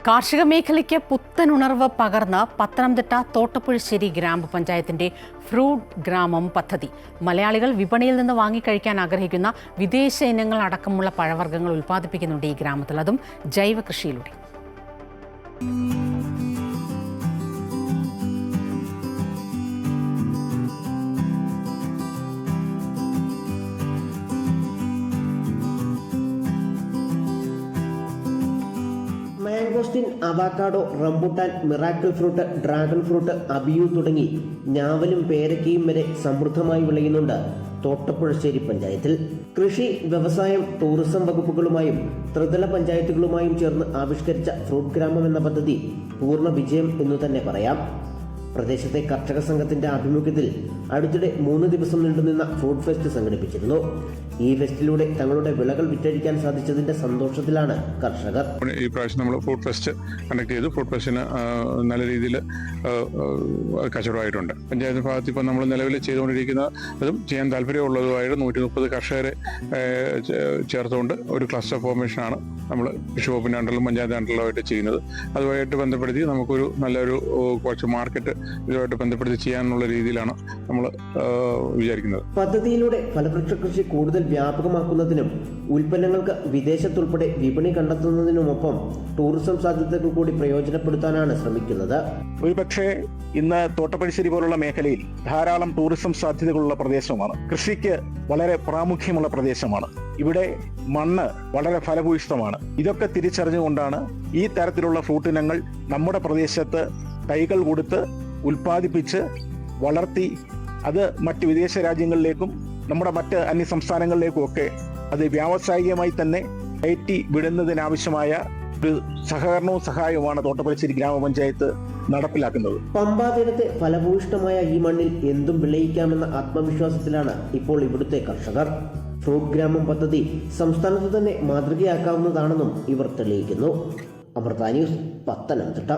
കാർഷിക മേഖലയ്ക്ക് പുത്തനുണർവ് പകർന്ന് പത്തനംതിട്ട തോട്ടപ്പുഴശ്ശേരി ഗ്രാമപഞ്ചായത്തിന്റെ ഫ്രൂട്ട് ഗ്രാമം പദ്ധതി. മലയാളികൾ വിപണിയിൽ നിന്ന് വാങ്ങിക്കഴിക്കാൻ ആഗ്രഹിക്കുന്ന വിദേശ ഇനങ്ങൾ അടക്കമുള്ള പഴവർഗ്ഗങ്ങൾ ഉൽപ്പാദിപ്പിക്കുന്നുണ്ട് ഈ ഗ്രാമത്തിൽ, അതും ജൈവ കൃഷിയിലൂടെ. Mangosteen, avocado, rambutan, miracle fruit, dragon fruit, abiu തുടങ്ങി ഞാവലും പേരക്കയും വരെ സമൃദ്ധമായി വിളയുന്നുണ്ട് തോട്ടപ്പുഴശ്ശേരി പഞ്ചായത്തിൽ. കൃഷി, വ്യവസായം, ടൂറിസം വകുപ്പുകളുമായും ത്രിതല പഞ്ചായത്തുകളുമായും ചേർന്ന് ആവിഷ്കരിച്ച ഫ്രൂട്ട് ഗ്രാമം എന്ന പദ്ധതി പൂർണ്ണ വിജയം എന്നു തന്നെ പറയാം. പ്രദേശത്തെ കർഷക സംഘത്തിന്റെ ആഭിമുഖ്യത്തിൽ അടുത്തിടെ 3 ദിവസം നീണ്ടുനിന്ന ഫ്രൂട്ട് ഫെസ്റ്റ് സംഘടിപ്പിച്ചിരുന്നു. ഈ ഫെസ്റ്റിലൂടെ തങ്ങളുടെ വിളകൾ വിറ്റഴിക്കാൻ സാധിച്ചതിന്റെ സന്തോഷത്തിലാണ് കർഷകർ. ഈ പ്രാവശ്യം നമ്മൾ ഫ്രൂട്ട് ഫെസ്റ്റ് കണ്ടക്ട് ചെയ്തു. ഫ്രൂട്ട് ഫെസ്റ്റിന് നല്ല രീതിയിൽ കച്ചവടമായിട്ടുണ്ട്. പഞ്ചായത്ത് ഭാഗത്ത് ഇപ്പോൾ നമ്മൾ നിലവിൽ ചെയ്തുകൊണ്ടിരിക്കുന്നതും ചെയ്യാൻ താല്പര്യമുള്ളതുമായ 130 കർഷകരെ ചേർത്തുകൊണ്ട് ഒരു ക്ലസ്റ്റർ ഫോർമേഷനാണ് നമ്മൾ കൃഷി വകുപ്പിൻ്റെ അണ്ടറിലും പഞ്ചായത്ത് അണ്ടറിലുമായിട്ട് ചെയ്യുന്നത്. അതുമായിട്ട് ബന്ധപ്പെടുത്തി നമുക്കൊരു നല്ലൊരു കുറച്ച് മാർക്കറ്റ് ഇതുമായിട്ട് ബന്ധപ്പെടുത്തി ചെയ്യാനുള്ള രീതിയിലാണ് നമ്മൾ വിചാരിക്കുന്നത്. പദ്ധതിയിലൂടെ ഫലവൃക്ഷ കൃഷി കൂടുതൽ വ്യാപകമാക്കുന്നതിനും ഉൽപ്പന്നങ്ങൾക്ക് വിദേശത്തുൾപ്പെടെ വിപണി കണ്ടെത്തുന്നതിനുമൊപ്പം ടൂറിസം സാധ്യതകൾ കൂടി പ്രയോജനപ്പെടുത്താനാണ് ശ്രമിക്കുന്നത്. ഒരുപക്ഷെ ഇന്ന് തോട്ടപ്പുഴശ്ശേരി പോലുള്ള മേഖലയിൽ ധാരാളം ടൂറിസം സാധ്യതകളുള്ള പ്രദേശമാണ്. കൃഷിക്ക് വളരെ പ്രാമുഖ്യമുള്ള പ്രദേശമാണ്. ഇവിടെ മണ്ണ് വളരെ ഫലഭൂയിഷ്ഠമാണ്. ഇതൊക്കെ തിരിച്ചറിഞ്ഞുകൊണ്ടാണ് ഈ തരത്തിലുള്ള ഫ്രൂട്ട് ഇനങ്ങൾ നമ്മുടെ പ്രദേശത്ത് തൈകൾ കൊടുത്ത് ഉൽപ്പാദിപ്പിച്ച് വളർത്തി അത് മറ്റ് വിദേശ രാജ്യങ്ങളിലേക്കും നമ്മുടെ മറ്റ് അന്യ സംസ്ഥാനങ്ങളിലേക്കും ഒക്കെ അത് വ്യാവസായികമായി തന്നെ കയറ്റി വിടുന്നതിനാവശ്യമായ ഒരു സഹകരണവും സഹായവുമാണ് തോട്ടപ്പുഴശ്ശേരി ഗ്രാമപഞ്ചായത്ത് നടപ്പിലാക്കുന്നത്. പമ്പാ തീരത്തെ ഫലഭൂയിഷ്ഠമായ ഈ മണ്ണിൽ എന്തും വിളയിക്കാമെന്ന ആത്മവിശ്വാസത്തിലാണ് ഇപ്പോൾ ഇവിടുത്തെ കർഷകർ. ഫ്രൂട്ട് ഗ്രാമം പദ്ധതി സംസ്ഥാനത്ത് തന്നെ മാതൃകയാക്കാവുന്നതാണെന്നും ഇവർ തെളിയിക്കുന്നു. അമൃത ന്യൂസ്, പത്തനംതിട്ട.